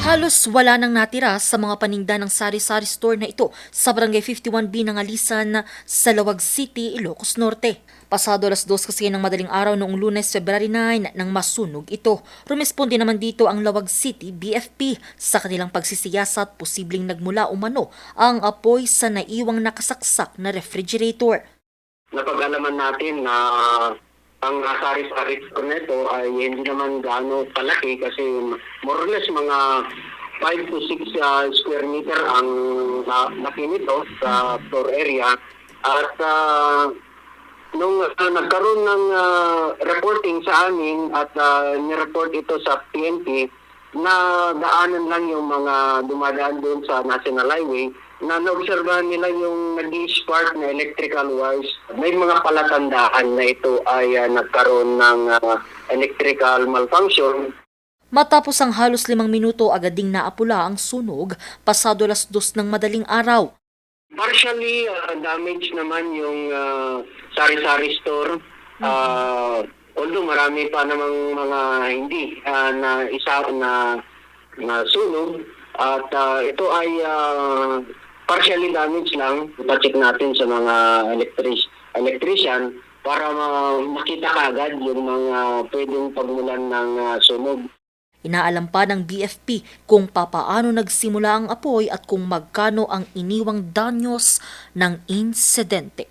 Halos wala nang natira sa mga paninda ng sari-sari store na ito sa Barangay 51B ng Alisan sa Lawag City, Ilocos Norte. Pasado 2:00 kasi ng madaling araw noong Lunes, February 9 nang masunog ito. Rumesponde naman dito ang Lawag City BFP sa kanilang pagsisiyasat posibleng nagmula umano ang apoy sa naiwang nakasaksak na refrigerator. Napag-alaman natin na ang sari-sari store nito ay hindi naman gaano kalaki kasi more or less mga 5 to 6 square meter ang laki nito sa store area. At nung nagkaroon ng reporting sa amin at nireport ito sa PNP, na daanan lang yung mga dumadaan doon sa National Highway na naobserbahan nila yung nag-spark na electrical wires. May mga palatandaan na ito ay nagkaroon ng electrical malfunction. Matapos ang halos 5 minuto agad ding naapula ang sunog pasado 2:00 ng madaling araw. Partially damage naman yung sari-sari store. Although marami pa namang mga hindi na isa na sunog at ito ay partially damage lang. Ipacheck natin sa mga electrician para makita kagad yung mga pwedeng pagmulan ng sunog. Inaalam pa ng BFP kung papaano nagsimula ang apoy at kung magkano ang iniwang danyos ng insidente.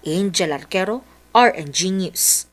Angel Arquero, RNG News.